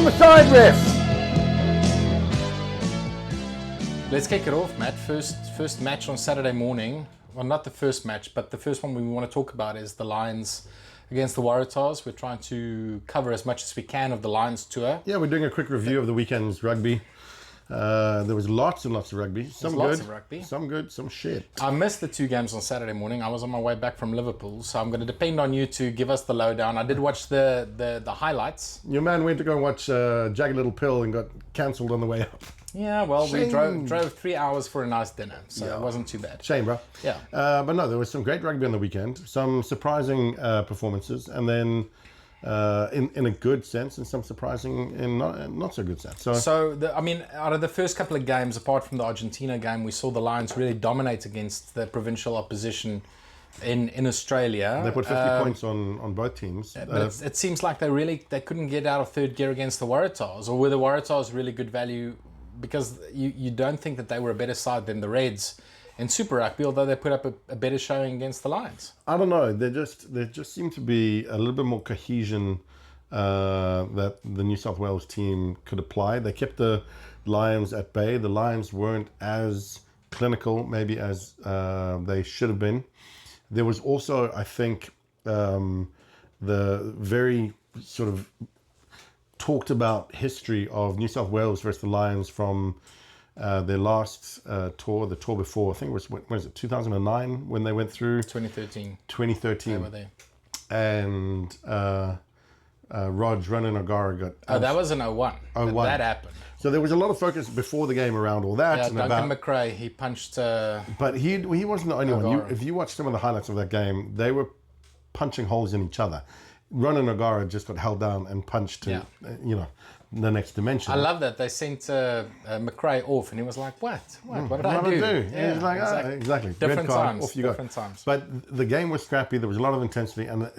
Suicide Riff! Let's kick it off, Matt. First match on Saturday morning. Well, not the first match, but the first one we want to talk about is the Lions against the Waratahs. We're trying to cover as much as we can of the Lions tour. Yeah, we're doing a quick review of the weekend's rugby. There was lots and lots of rugby. Some good, lots of rugby. Some good, some shit. I missed the two games on Saturday morning. I was on my way back from Liverpool, so I'm going to depend on you to give us the lowdown. I did watch the highlights. Your man went to go and watch Jagged Little Pill and got cancelled on the way up. Yeah, well, Shame. we drove 3 hours for a nice dinner, so It wasn't too bad. Shame, bro. Yeah. But no, there was some great rugby on the weekend. Some surprising performances, and then in a good sense, and some surprising in not so good sense. So out of the first couple of games, apart from the Argentina game, we saw the Lions really dominate against the provincial opposition in Australia. They put 50 points on both teams. But it seems like they couldn't get out of third gear against the Waratahs, or were the Waratahs really good value? Because you don't think that they were a better side than the Reds in Super Rugby, although they put up a better showing against the Lions. I don't know. There just seemed to be a little bit more cohesion that the New South Wales team could apply. They kept the Lions at bay. The Lions weren't as clinical, maybe, as they should have been. There was also, I think, the very sort of talked about history of New South Wales versus the Lions from their last tour, the tour before. I think it was, when was it, 2009 when they went through? 2013. They were there. And Rog, Ronan O'Gara got... Oh, that was in 01. 01. That happened. So there was a lot of focus before the game around all that. Yeah, and Duncan McRae, he punched... But he wasn't the only O'Gara. one. If you watch some of the highlights of that game, they were punching holes in each other. Ronan O'Gara just got held down and punched to, the next dimension. I love that. They sent McRae off and he was like, what did I do? Yeah, he's like, exactly. Different Red card, times. Off you go. Different times. But the game was scrappy. There was a lot of intensity. And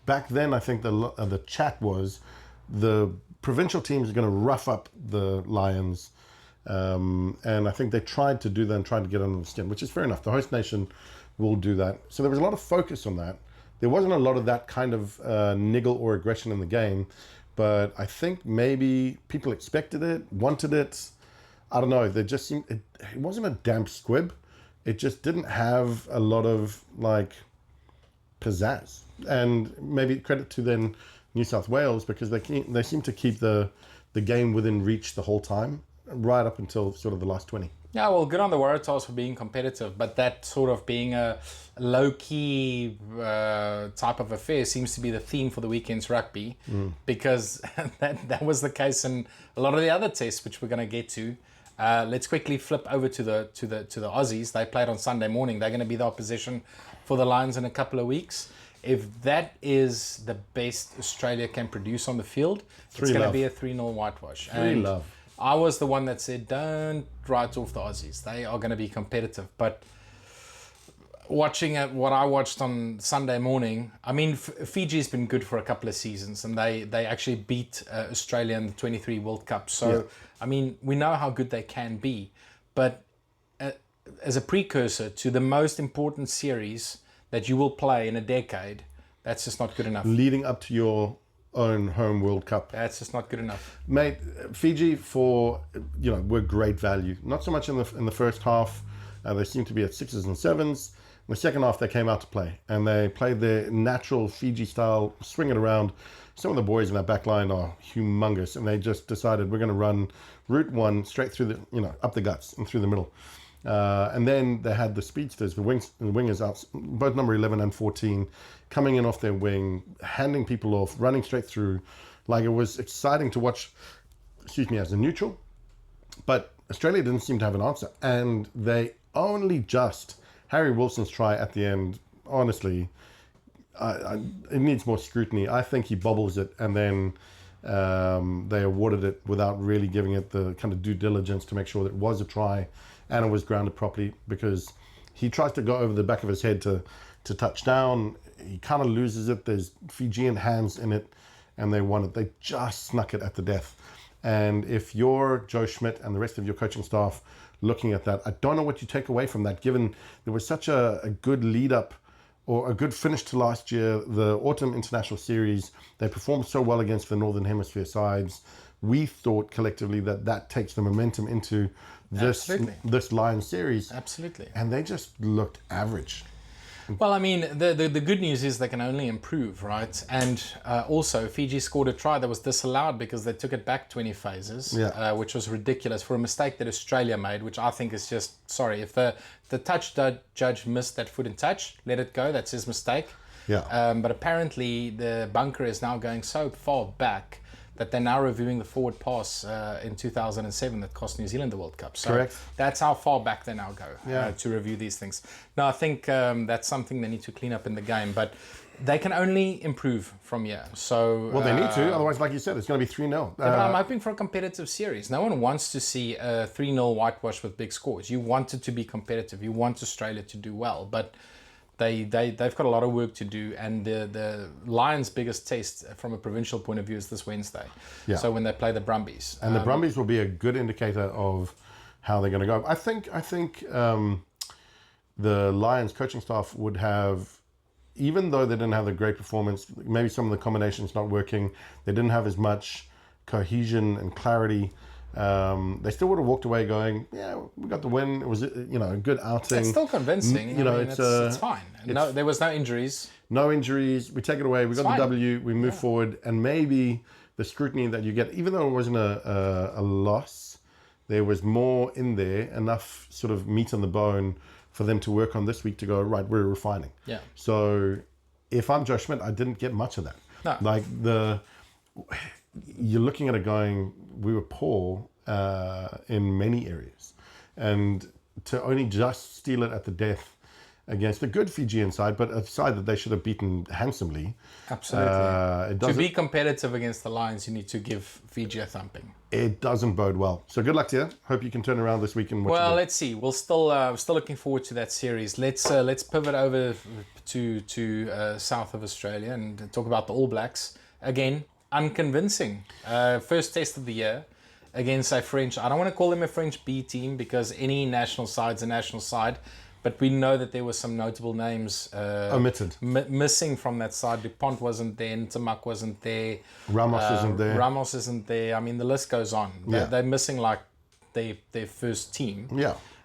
back then, I think the chat was the provincial teams are going to rough up the Lions. And I think they tried to do that and tried to get under the skin, which is fair enough. The host nation will do that. So there was a lot of focus on that. There wasn't a lot of that kind of niggle or aggression in the game, but I think maybe people expected it, wanted it. I don't know. They just seemed, it wasn't a damp squib. It just didn't have a lot of pizzazz. And maybe credit to then New South Wales, because they seem to keep the game within reach the whole time, right up until sort of the last 20. Yeah, well, good on the Waratahs for being competitive, but that sort of being a low-key type of affair seems to be the theme for the weekend's rugby, because that was the case in a lot of the other tests, which we're going to get to. Let's quickly flip over to the Aussies. They played on Sunday morning. They're going to be the opposition for the Lions in a couple of weeks. If that is the best Australia can produce on the field, it's going to be a 3-0 whitewash. I was the one that said, don't write off the Aussies. They are going to be competitive. But watching what I watched on Sunday morning, I mean, Fiji's been good for a couple of seasons, and they actually beat Australia in the 23 World Cup. So, I mean, we know how good they can be. But as a precursor to the most important series that you will play in a decade, that's just not good enough. Leading up to your own home World Cup. That's just not good enough. Mate, Fiji were great value. Not so much in the first half. They seemed to be at 6s and 7s. In the second half, they came out to play. And they played their natural Fiji style, swing it around. Some of the boys in that back line are humongous. And they just decided we're going to run route one straight through up the guts and through the middle. And then they had the speedsters, the wingers out, both number 11 and 14, coming in off their wing, handing people off, running straight through. Like, it was exciting to watch, as a neutral. But Australia didn't seem to have an answer. And they only just, Harry Wilson's try at the end, honestly, it needs more scrutiny. I think he bobbles it, and then they awarded it without really giving it the kind of due diligence to make sure that it was a try and it was grounded properly, because he tries to go over the back of his head to touch down. He kind of loses it. There's Fijian hands in it, and they won it. They just snuck it at the death. And if you're Joe Schmidt and the rest of your coaching staff looking at that, I don't know what you take away from that, given there was such a good lead up or a good finish to last year, the Autumn International Series. They performed so well against the Northern Hemisphere sides. we thought collectively that takes the momentum into this Lions series. Absolutely. And they just looked average. Well, I mean, the good news is they can only improve, right? And also, Fiji scored a try that was disallowed because they took it back 20 phases, which was ridiculous for a mistake that Australia made, which I think is just, sorry, if the touch judge missed that foot in touch, let it go, that's his mistake. Yeah. But apparently the bunker is now going so far back that they're now reviewing the forward pass in 2007 that cost New Zealand the World Cup. So correct. That's how far back they now go to review these things. Now, I think that's something they need to clean up in the game, but they can only improve from here. So well, they need to, otherwise, like you said, it's going to be 3-0. But I'm hoping for a competitive series. No one wants to see a 3-0 whitewash with big scores. You want it to be competitive. You want Australia to do well, but they've got a lot of work to do, and the Lions' biggest test from a provincial point of view is this Wednesday. Yeah. So when they play the Brumbies, and the Brumbies will be a good indicator of how they're going to go. I think the Lions coaching staff would have, even though they didn't have a great performance, maybe some of the combinations not working, they didn't have as much cohesion and clarity. They still would have walked away going, yeah, we got the win. It was, a good outing. It's still convincing. It's fine. No, there was no injuries. No injuries. We take it away. We got the W. We move forward. And maybe the scrutiny that you get, even though it wasn't a loss, there was more in there, enough sort of meat on the bone for them to work on this week to go, right, we're refining. Yeah. So if I'm Joe Schmidt, I didn't get much of that. No. Like you're looking at it going, we were poor in many areas, and to only just steal it at the death against a good Fijian side, but a side that they should have beaten handsomely. Absolutely. To be competitive against the Lions, you need to give Fiji a thumping. It doesn't bode well. So good luck to you. Hope you can turn around this week. Well, let's see. We're still looking forward to that series. Let's pivot over to south of Australia and talk about the All Blacks. Again, unconvincing. First test of the year against a French, I don't want to call them a French B team because any national side's a national side, but we know that there were some notable names omitted, missing from that side. Dupont wasn't there, Ntamak wasn't there, Ramos isn't there. I mean, the list goes on. They're missing like their first team,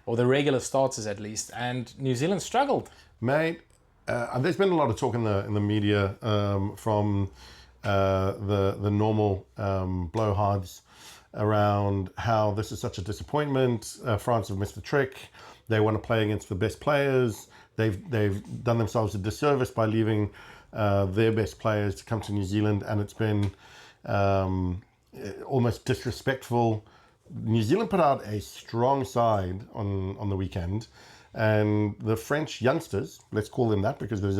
or the regular starters at least, and New Zealand struggled. Mate, there's been a lot of talk in the media from the normal blowhards around how this is such a disappointment. France have missed the trick. They want to play against the best players. They've done themselves a disservice by leaving their best players to come to New Zealand, and it's been almost disrespectful. New Zealand put out a strong side on the weekend, and the French youngsters, let's call them that because there's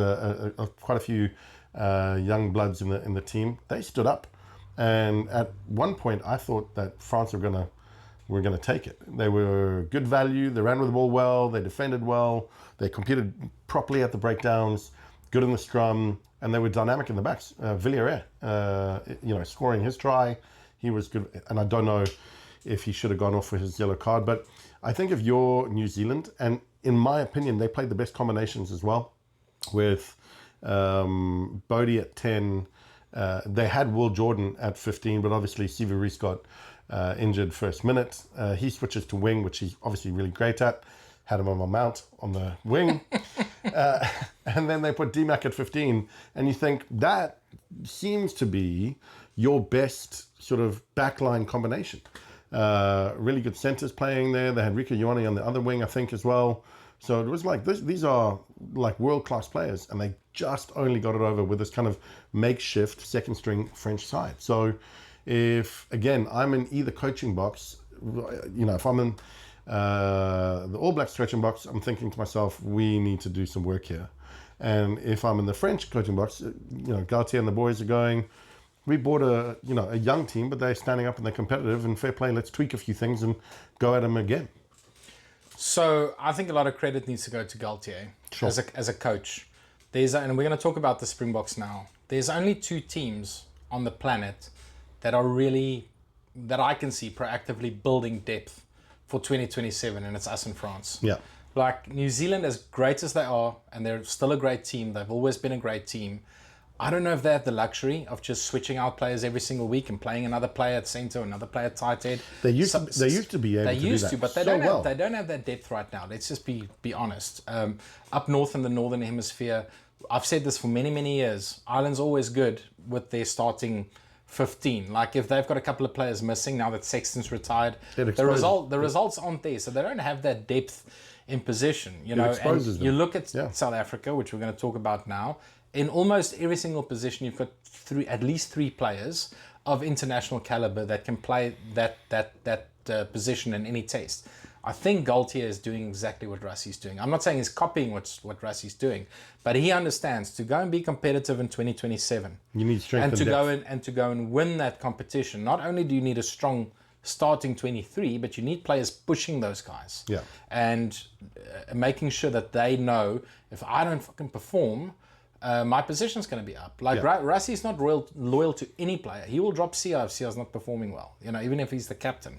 quite a few young bloods in the team, they stood up. And at one point, I thought that France were going to take it. They were good value. They ran with the ball well. They defended well. They competed properly at the breakdowns, good in the scrum, and they were dynamic in the backs. Villiers, scoring his try, he was good. And I don't know if he should have gone off for his yellow card, but I think if you're New Zealand, and in my opinion, they played the best combinations as well, with Bodie at 10. They had Will Jordan at 15, but obviously Siva Reese got injured first minute. He switches to wing, which he's obviously really great at. Had him on my mount on the wing. And then they put DMAC at 15. And you think that seems to be your best sort of backline combination. Really good centers playing there. They had Rico Ioane on the other wing, I think, as well. So it was like, these are like world-class players, and they just only got it over with this kind of makeshift second-string French side. So if, again, I'm in either coaching box, if I'm in the All Blacks coaching box, I'm thinking to myself, we need to do some work here. And if I'm in the French coaching box, Gaultier and the boys are going, we bought a young team, but they're standing up and they're competitive, and fair play, let's tweak a few things and go at them again. So I think a lot of credit needs to go to Gaultier as a coach. And we're going to talk about the Springboks now. There's only two teams on the planet that are really, that I can see proactively building depth for 2027, and it's us and France. Yeah. Like New Zealand, as great as they are, and they're still a great team, they've always been a great team, I don't know if they have the luxury of just switching out players every single week and playing another player at centre, another player at tight head. They used to be able to do that. But they don't have that depth right now. Let's just be honest. Up north in the northern hemisphere, I've said this for many years. Ireland's always good with their starting 15. Like if they've got a couple of players missing now that Sexton's retired, the results aren't there, so they don't have that depth in position. You know, and you look at South Africa, which we're going to talk about now. In almost every single position, you've got at least three players of international caliber that can play that position in any test. I think Galtier is doing exactly what Rassie's doing. I'm not saying he's copying what Rassie's doing, but he understands to go and be competitive in 2027. You need strength and to go and win that competition. Not only do you need a strong starting 23, but you need players pushing those guys. Yeah. And making sure that they know if I don't fucking perform, my position's going to be up. Like Rassie's not loyal to any player. He will drop Sia if Sia's not performing well. You know, even if he's the captain.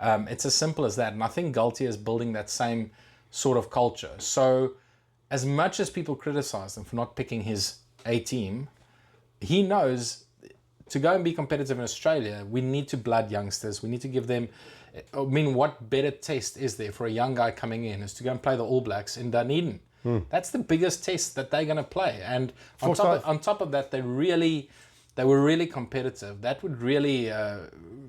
It's as simple as that. And I think Galtier is building that same sort of culture. So as much as people criticize him for not picking his A team, he knows to go and be competitive in Australia, we need to blood youngsters. We need to give them, I mean, what better test is there for a young guy coming in is to go and play the All Blacks in Dunedin. That's the biggest test that they're going to play. And on top of that, they were really competitive. That would really,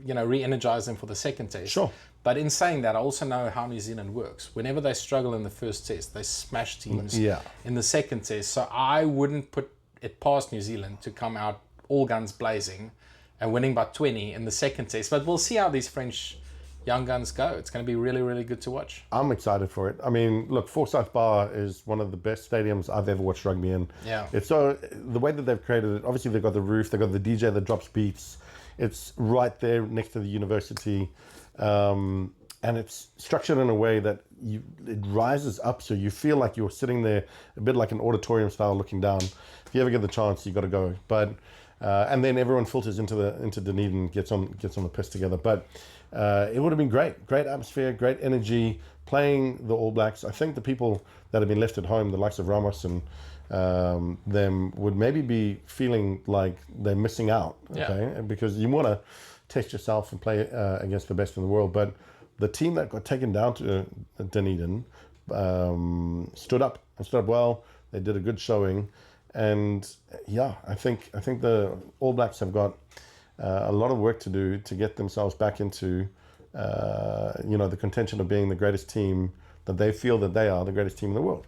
re-energize them for the second test. Sure. But in saying that, I also know how New Zealand works. Whenever they struggle in the first test, they smash teams in the second test. So I wouldn't put it past New Zealand to come out all guns blazing and winning by 20 in the second test. But we'll see how these French young guns go. It's going to be really, really good to watch. I'm excited for it. I mean, look, Forsyth Bar is one of the best stadiums I've ever watched rugby in. Yeah. It's so, the way that they've created it, obviously they've got the roof, they've got the DJ that drops beats. It's right there next to the university. And it's structured in a way that it rises up so you feel like you're sitting there a bit like an auditorium style looking down. If you ever get the chance, you got to go. But and then everyone filters into Dunedin and gets on the piss together. But it would have been great atmosphere, great energy, playing the All Blacks. I think the people that have been left at home, the likes of Ramos and them, would maybe be feeling like they're missing out, okay? Because you want to test yourself and play against the best in the world. But the team that got taken down to Dunedin stood up well. They did a good showing. And I think the All Blacks have got a lot of work to do to get themselves back into the contention of being the greatest team that they feel that they are, the greatest team in the world.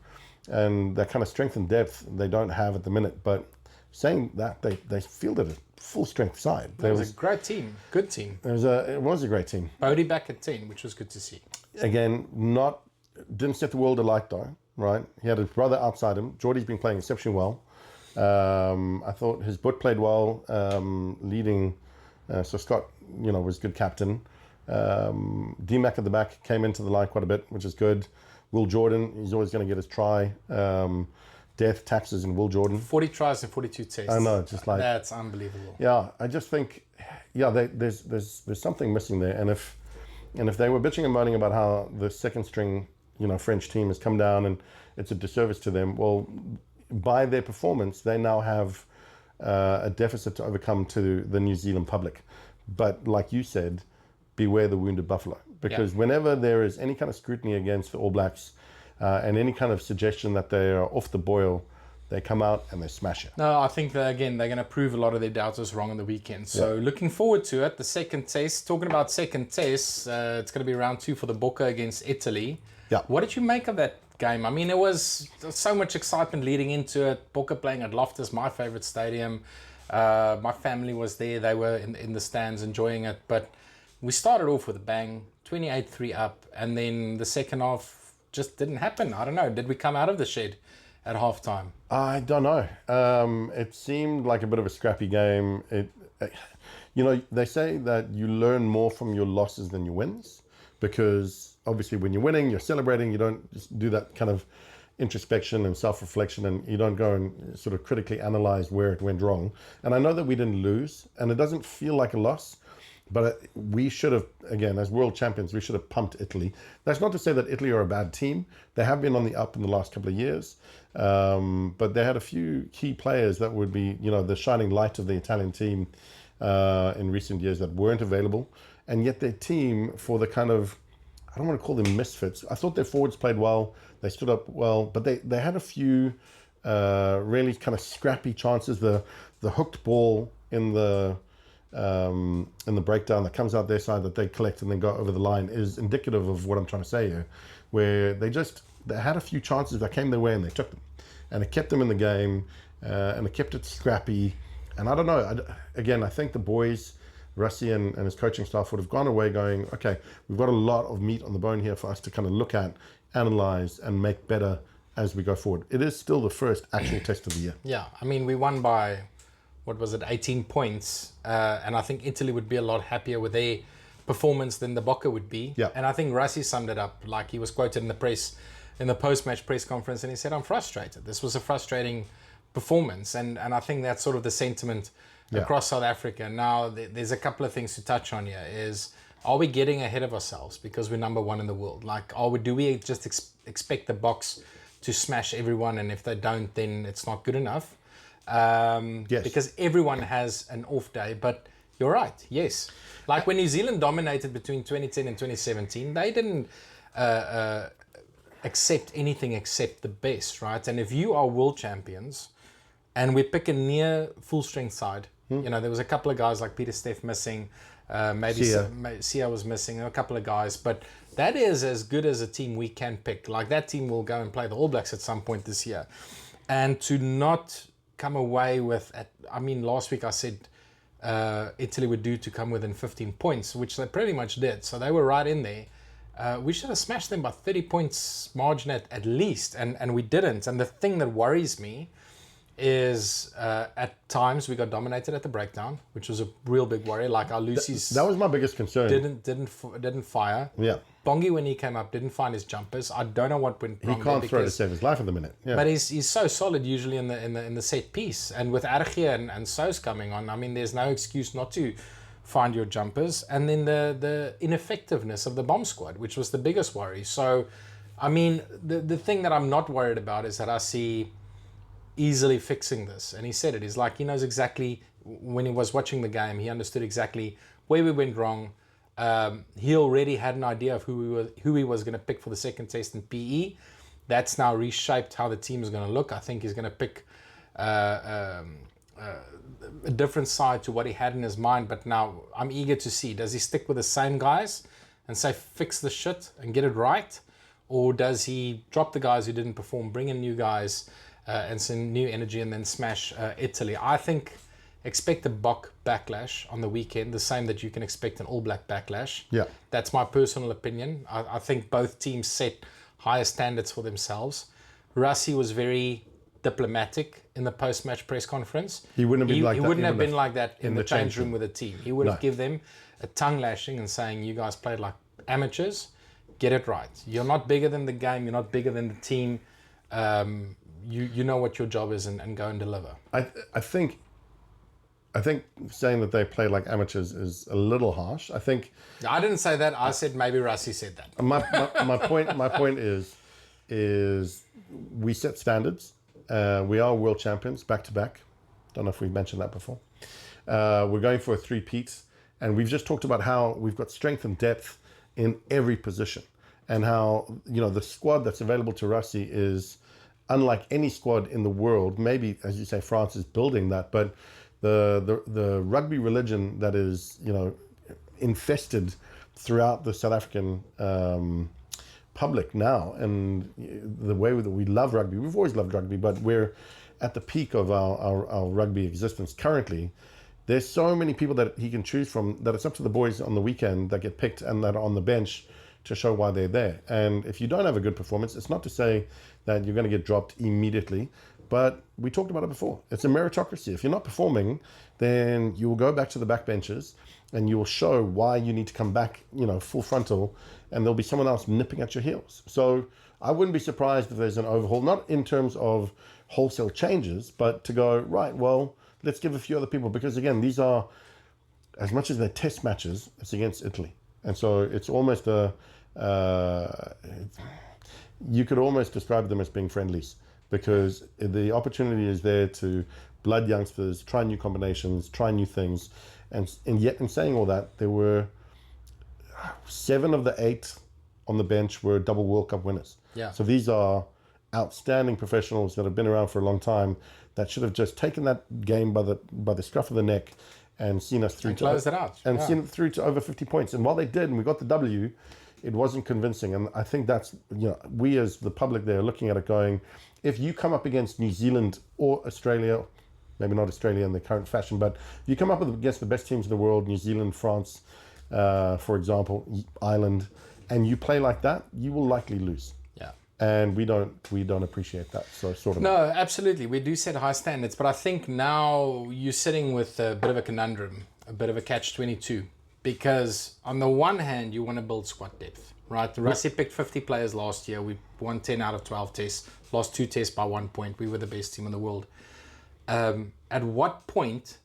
And that kind of strength and depth they don't have at the minute. But saying that, they fielded a full strength side. It was a great team, good team. It was a great team. Bodie back at 10, which was good to see. Again, didn't set the world alight though, right? He had his brother outside him. Geordie's been playing exceptionally well. I thought his butt played well, leading. So Scott, was good captain. D-Mac at the back came into the line quite a bit, which is good. Will Jordan, he's always going to get his try. Death taxes in Will Jordan. 40 tries and 42 tests. I know, just like that's unbelievable. Yeah, I just think, there's something missing there. And if they were bitching and moaning about how the second string, French team has come down and it's a disservice to them, well, by their performance, they now have a deficit to overcome to the New Zealand public. But like you said, beware the wounded buffalo. Because whenever there is any kind of scrutiny against the All Blacks and any kind of suggestion that they are off the boil, they come out and they smash it. No, I think that, again, they're going to prove a lot of their doubters wrong on the weekend. So looking forward to it. The second test, talking about second tests, it's going to be round 2 for the Bokke against Italy. Yeah. What did you make of that game? I mean, there was so much excitement leading into it. Bokke playing at Loftus, my favorite stadium. My family was there. They were in the stands enjoying it. But we started off with a bang, 28-3 up. And then the second half just didn't happen. I don't know. Did we come out of the shed at halftime? I don't know. It seemed like a bit of a scrappy game. They say that you learn more from your losses than your wins, because obviously when you're winning, you're celebrating. You don't just do that kind of introspection and self-reflection, and you don't go and sort of critically analyze where it went wrong. And I know that we didn't lose, and it doesn't feel like a loss. But we should have, again, as world champions, we should have pumped Italy. That's not to say that Italy are a bad team. They have been on the up in the last couple of years. But they had a few key players that would be, the shining light of the Italian team in recent years that weren't available. And yet their team, for the kind of, I don't want to call them misfits. I thought their forwards played well. They stood up well. But they had a few really kind of scrappy chances. The hooked ball in the breakdown that comes out their side that they collect and then go over the line is indicative of what I'm trying to say here, where they had a few chances that came their way and they took them, and it kept them in the game, and it kept it scrappy. And I don't know, I think the boys, Rusty and his coaching staff, would have gone away going, okay, we've got a lot of meat on the bone here for us to kind of look at, analyze, and make better as we go forward. It is still the first actual test of the year. Yeah, I mean, we won by, 18 points, and I think Italy would be a lot happier with their performance than the Boca would be. Yeah. And I think Rassi summed it up, like he was quoted in the post-match press conference, and he said, I'm frustrated. This was a frustrating performance, and I think that's sort of the sentiment across South Africa. Now, there's a couple of things to touch on here. Are we getting ahead of ourselves because we're number one in the world? Like, do we just expect the Box to smash everyone, and if they don't, then it's not good enough? Yes. Because everyone has an off day, but you're right, yes. Like when New Zealand dominated between 2010 and 2017, they didn't accept anything except the best, right? And if you are world champions and we pick a near full strength side, there was a couple of guys like Peter Steff missing, maybe Sia was missing, a couple of guys, but that is as good as a team we can pick. Like that team will go and play the All Blacks at some point this year. And to not come away with, last week I said Italy would do to come within 15 points, which they pretty much did. So they were right in there. We should have smashed them by 30 points margin at least, and we didn't. And the thing that worries me is at times we got dominated at the breakdown, which was a real big worry. Like our Lucy's that was my biggest concern. Didn't fire. Yeah. Bongi, when he came up, didn't find his jumpers. I don't know what went wrong. He can't throw to save his life at the minute. Yeah. But he's so solid usually in the set piece. And with Archie and Sos coming on, there's no excuse not to find your jumpers. And then the ineffectiveness of the bomb squad, which was the biggest worry. So, the thing that I'm not worried about is that I see easily fixing this. And he said it. He's like, he knows exactly, when he was watching the game, he understood exactly where we went wrong. He already had an idea of who he was going to pick for the second test in PE. That's now reshaped how the team is going to look. I think he's going to pick a different side to what he had in his mind. But now I'm eager to see, does he stick with the same guys and say, fix the shit and get it right? Or does he drop the guys who didn't perform, bring in new guys and some new energy and then smash Italy? I think expect a backlash on the weekend, the same that you can expect an All Black backlash. Yeah. That's my personal opinion. I think both teams set higher standards for themselves. Rassi was very diplomatic in the post-match press conference. He wouldn't have been like that in the change room with the team. He would have given them a tongue lashing and saying, you guys played like amateurs, get it right. You're not bigger than the game, you're not bigger than the team. You know what your job is and go and deliver. I think saying that they play like amateurs is a little harsh. I didn't say that. I said maybe Rassi said that. My point is we set standards. We are world champions back to back. Don't know if we've mentioned that before. We're going for a three-peat, and we've just talked about how we've got strength and depth in every position, and how the squad that's available to Rassi is unlike any squad in the world. Maybe, as you say, France is building that, but the rugby religion that is infested throughout the South African public now, and the way that we love rugby. We've always loved rugby, but we're at the peak of our rugby existence currently. There's so many people that he can choose from that it's up to the boys on the weekend that get picked and that are on the bench to show why they're there. And if you don't have a good performance, it's not to say that you're going to get dropped immediately. But we talked about it before. It's a meritocracy. If you're not performing, then you will go back to the backbenchers and you will show why you need to come back, full frontal, and there'll be someone else nipping at your heels. So I wouldn't be surprised if there's an overhaul, not in terms of wholesale changes, but to go, right, well, let's give a few other people, because again, these are as much as they're test matches, it's against Italy. And so it's almost you could almost describe them as being friendlies, because the opportunity is there to blood youngsters, try new combinations, try new things. And yet in saying all that, there were 7 of the 8 on the bench were double World Cup winners. Yeah. So these are outstanding professionals that have been around for a long time, that should have just taken that game by the scruff of the neck and seen us through And closed it out. and seen it through to over 50 points. And while they did, and we got the W, it wasn't convincing. And I think that's, we as the public there are looking at it going, if you come up against New Zealand or Australia, maybe not Australia in the current fashion, but if you come up against the best teams in the world, New Zealand, France, for example, Ireland, and you play like that, you will likely lose. Yeah. And we don't appreciate that. So sort of. No, absolutely. We do set high standards, but I think now you're sitting with a bit of a conundrum, a bit of a catch-22, because on the one hand, you want to build squad depth, right? Russie picked 50 players last year. We won 10 out of 12 tests, lost 2 tests by 1 point. We were the best team in the world. At what point,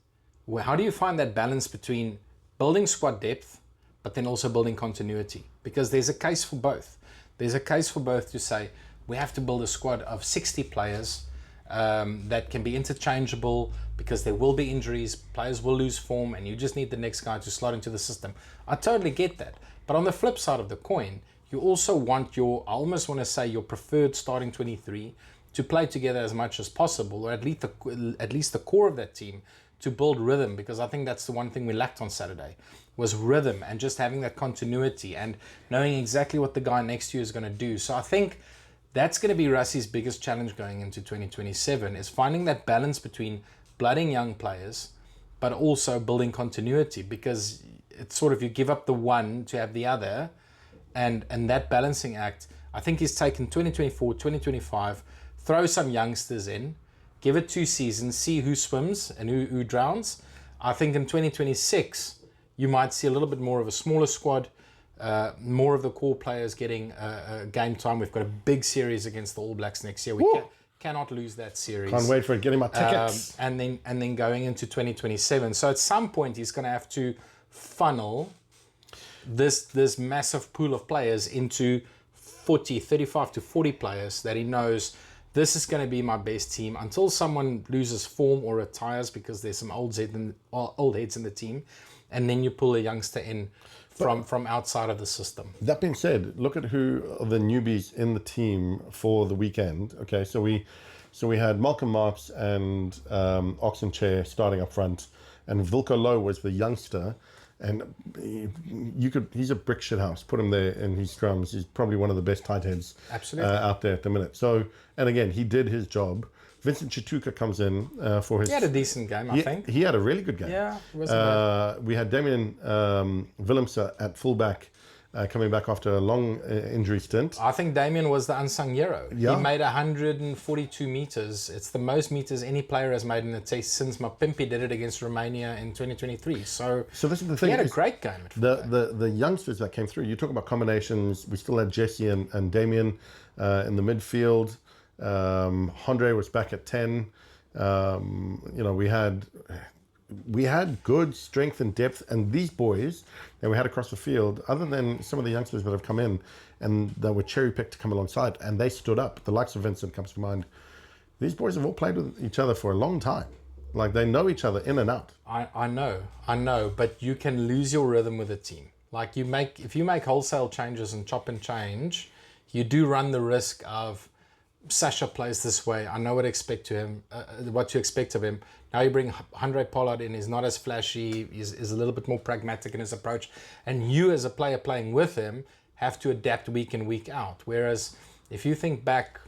how do you find that balance between building squad depth, but then also building continuity? Because there's a case for both. There's a case for both to say, we have to build a squad of 60 players that can be interchangeable, because there will be injuries, players will lose form, and you just need the next guy to slot into the system. I totally get that. But on the flip side of the coin, you also want I almost want to say your preferred starting 23 to play together as much as possible, or at least the core of that team, to build rhythm, because I think that's the one thing we lacked on Saturday, was rhythm and just having that continuity and knowing exactly what the guy next to you is going to do. So I think that's going to be Russie's biggest challenge going into 2027, is finding that balance between blooding young players, but also building continuity, because it's sort of, you give up the one to have the other, and that balancing act, I think he's taken 2024, 2025, throw some youngsters in, give it 2 seasons, see who swims and who drowns. I think in 2026, you might see a little bit more of a smaller squad, more of the core players getting game time. We've got a big series against the All Blacks next year. We cannot lose that series. Can't wait for it, getting my tickets. And then going into 2027. So at some point, he's going to have to funnel this massive pool of players into 35 to 40 players that he knows, this is going to be my best team until someone loses form or retires, because there's some old heads in the team, and then you pull a youngster in from outside of the system. That being said, look at who are the newbies in the team for the weekend. Okay, so we had Malcolm Marx and Oxenchair starting up front, and Wilco Low was the youngster. And he's a brick shit house. Put him there in his scrums. He's probably one of the best tight heads out there at the minute. So, and again, he did his job. Vincent Chituka comes in for his... He had a decent game, I think. He had a really good game. Yeah, it wasn't bad. We had Damien Willemse at fullback, coming back after a long injury stint. I think Damien was the unsung hero. Yeah. He made 142 meters. It's the most meters any player has made in a test since Mapimpi did it against Romania in 2023. So this is the thing. He had a great game. The youngsters that came through, you talk about combinations. We still had Jesse and Damien in the midfield. Andre was back at 10. We had good strength and depth, and these boys that we had across the field, other than some of the youngsters that have come in and that were cherry-picked to come alongside, and they stood up. The likes of Vincent comes to mind. These boys have all played with each other for a long time. Like, they know each other in and out. I know, but you can lose your rhythm with a team. Like, if you make wholesale changes and chop and change, you do run the risk of, Sasha plays this way, I know what to expect of him. Now you bring Andre Pollard in, he's not as flashy, is a little bit more pragmatic in his approach, and you as a player playing with him have to adapt week in, week out. Whereas if you think back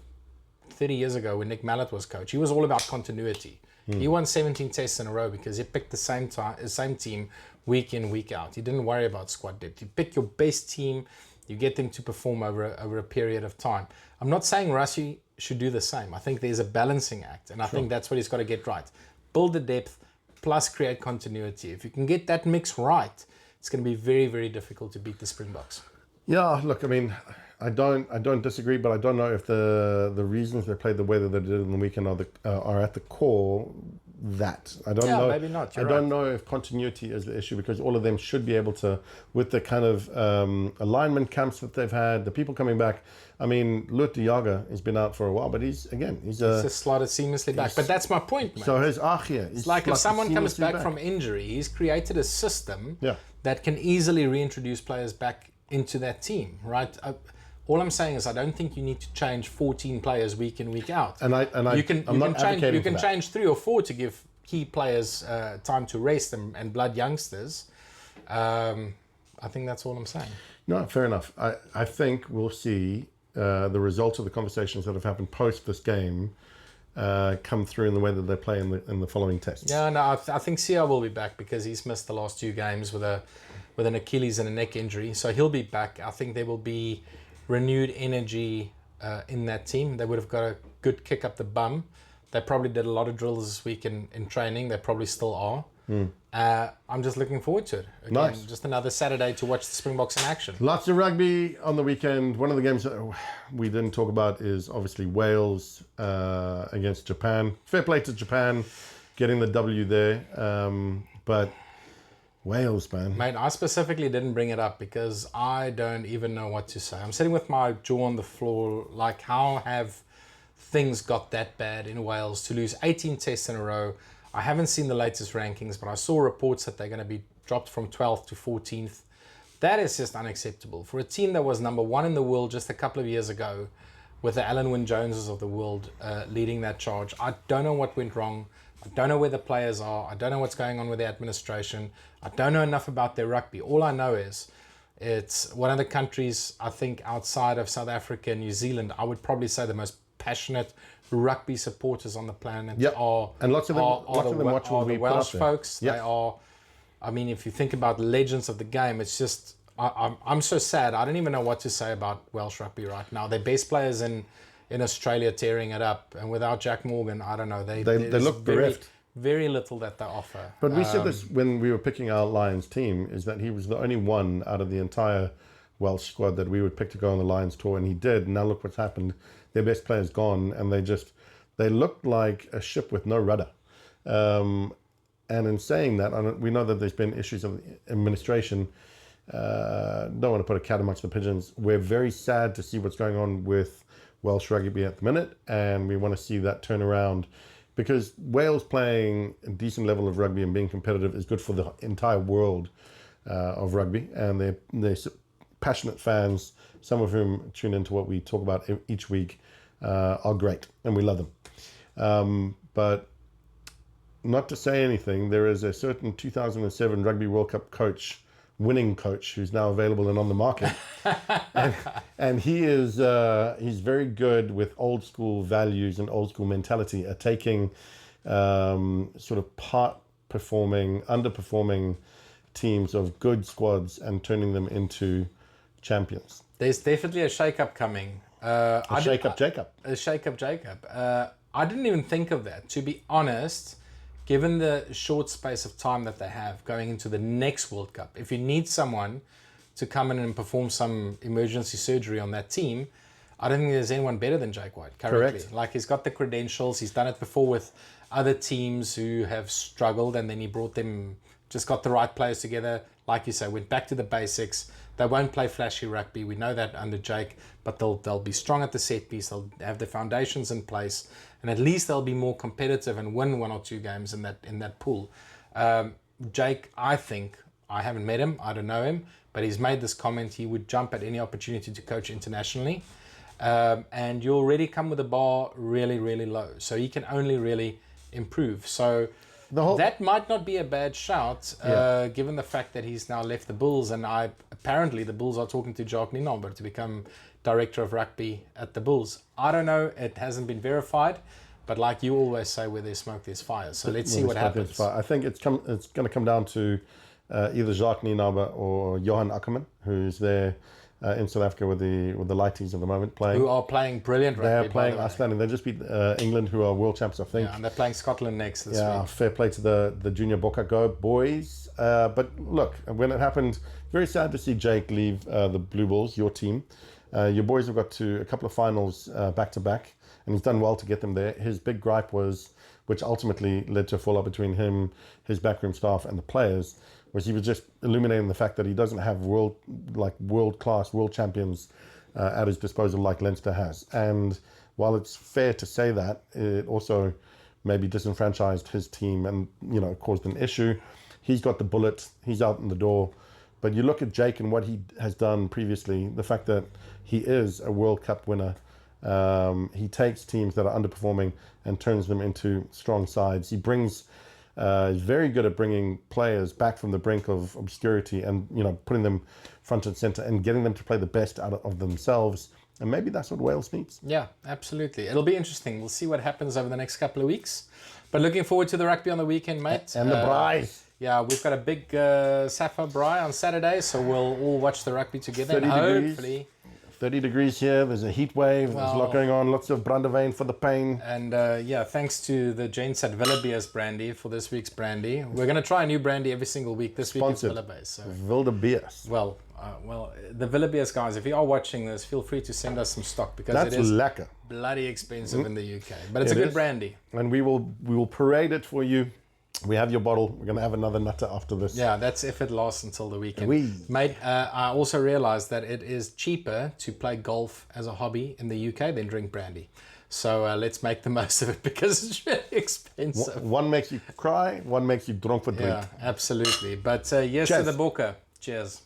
30 years ago when Nick Mallett was coach, he was all about continuity. He won 17 tests in a row because he picked the same team week in, week out. He didn't worry about squad depth. You pick your best team, you get them to perform over a period of time. I'm not saying Russie should do the same. I think there's a balancing act, and I think that's what he's got to get right. Build the depth, plus create continuity. If you can get that mix right, it's going to be very, very difficult to beat the Springboks. Yeah, look, I mean, I don't disagree, but I don't know if the reasons they played the way that they did in the weekend are at the core that. I don't know. Maybe not. I don't know if continuity is the issue, because all of them should be able to, with the kind of alignment camps that they've had, the people coming back. I mean, Lut Diaga has been out for a while, but he's just slotted seamlessly back. But that's my point, man. So his Achia. It's like if someone comes back from injury, he's created a system that can easily reintroduce players back into that team, right? All I'm saying is I don't think you need to change 14 players week in, week out. I'm not advocating you can for that. change 3 or 4 to give key players time to rest and blood youngsters. I think that's all I'm saying. No, fair enough. I think we'll see the results of the conversations that have happened post this game come through in the way that they play in the following tests. Yeah, no, I think Sia will be back because he's missed the last 2 games with an Achilles and a neck injury. So he'll be back. I think there will be renewed energy in that team. They would have got a good kick up the bum. They probably did a lot of drills this week in training. They probably still are. I'm just looking forward to it. Again, Nice. Just another Saturday to watch the Springboks in action. Lots of rugby on the weekend. One of the games that we didn't talk about is obviously Wales against Japan. Fair play to Japan getting the W there. But Wales, man. Mate, I specifically didn't bring it up because I don't even know what to say. I'm sitting with my jaw on the floor, like, how have things got that bad in Wales to lose 18 tests in a row? I haven't seen the latest rankings, but I saw reports that they're going to be dropped from 12th to 14th. That is just unacceptable. For a team that was number 1 in the world just a couple of years ago, with the Alan Wynne-Joneses of the world leading that charge, I don't know what went wrong. I don't know where the players are. I don't know what's going on with the administration. I don't know enough about their rugby. All I know is it's one of the countries, I think, outside of South Africa and New Zealand, I would probably say the most passionate rugby supporters on the planet are. And lots of them watch the rugby Welsh there. folks. Yep. They are, I mean, if you think about legends of the game, it's just, I'm so sad. I don't even know what to say about Welsh rugby right now. Their best players in Australia tearing it up, and without Jack Morgan, I don't know. They look bereft. Very little that they offer. But we said this when we were picking our Lions team, is that he was the only one out of the entire Welsh squad that we would pick to go on the Lions tour, and he did. Now look what's happened. Their best player's gone, and they looked like a ship with no rudder. And in saying that, we know that there's been issues of administration. Don't want to put a cat amongst the pigeons. We're very sad to see what's going on with Welsh rugby at the minute, and we want to see that turn around, because Wales playing a decent level of rugby and being competitive is good for the entire world of rugby, and they're passionate fans, some of whom tune into what we talk about each week, are great, and we love them. But not to say anything, there is a certain 2007 Rugby World Cup winning coach who's now available and on the market, and he's very good with old school values and old school mentality at taking sort of underperforming teams of good squads and turning them into champions. There's definitely a shake-up coming. A shake-up Jacob. I didn't even think of that, to be honest. Given the short space of time that they have going into the next World Cup, if you need someone to come in and perform some emergency surgery on that team, I don't think there's anyone better than Jake White currently. Correct. Like, he's got the credentials. He's done it before with other teams who have struggled, and then he brought them, just got the right players together. Like you say, went back to the basics. They won't play flashy rugby. We know that under Jake, but they'll be strong at the set piece. They'll have the foundations in place, and at least they'll be more competitive and win 1 or 2 games in that pool. Jake, I think, I haven't met him, I don't know him, but he's made this comment. He would jump at any opportunity to coach internationally, and you already come with the bar really, really low, so he can only really improve. So that might not be a bad shout, given the fact that he's now left the Bulls, and apparently the Bulls are talking to Jacques Nienaber to become director of rugby at the Bulls. I don't know, it hasn't been verified, but like you always say, where there's smoke, there's fire. So let's see what happens. I think it's going to come down to either Jacques Nienaber or Johan Ackerman, who's there in South Africa with the Lighties at the moment playing. Who are playing brilliant rugby. They are playing outstanding. They just beat England, who are world champs, I think. Yeah, and they're playing Scotland next this week. Fair play to the Junior Boca Go boys. But look, when it happened, very sad to see Jake leave the Blue Bulls, your team. Your boys have got to a couple of finals back to back, and he's done well to get them there. His big gripe was, which ultimately led to a fallout between him, his backroom staff, and the players, was he was just illuminating the fact that he doesn't have world-class, world champions at his disposal like Leinster has. And while it's fair to say that, it also maybe disenfranchised his team and, caused an issue. He's got the bullet. He's out in the door. But you look at Jake and what he has done previously, the fact that he is a World Cup winner. He takes teams that are underperforming and turns them into strong sides. He's very good at bringing players back from the brink of obscurity and, putting them front and center and getting them to play the best out of themselves. And maybe that's what Wales needs. Yeah, absolutely. It'll be interesting. We'll see what happens over the next couple of weeks. But looking forward to the rugby on the weekend, mate. And the braai. Yeah, we've got a big Safa braai on Saturday, so we'll all watch the rugby together. 30 and degrees. hopefully... 30 degrees here. There's a heat wave. There's a lot going on. Lots of brandewijn for the pain. And thanks to the gents at Wildebeer's brandy for this week's brandy. We're going to try a new brandy every single week. This week it's Wildebeer's. So. Wildebeer's. Well, the Wildebeer's guys, if you are watching this, feel free to send us some stock because That's it is lekker. bloody expensive in the UK. But it's a good brandy. And we will parade it for you. We have your bottle. We're going to have another nutter after this. Yeah, that's if it lasts until the weekend. Mate, I also realized that it is cheaper to play golf as a hobby in the UK than drink brandy. So let's make the most of it because it's really expensive. One makes you cry, one makes you drunk for drink. Yeah, absolutely. But yes to the Bokke. Cheers.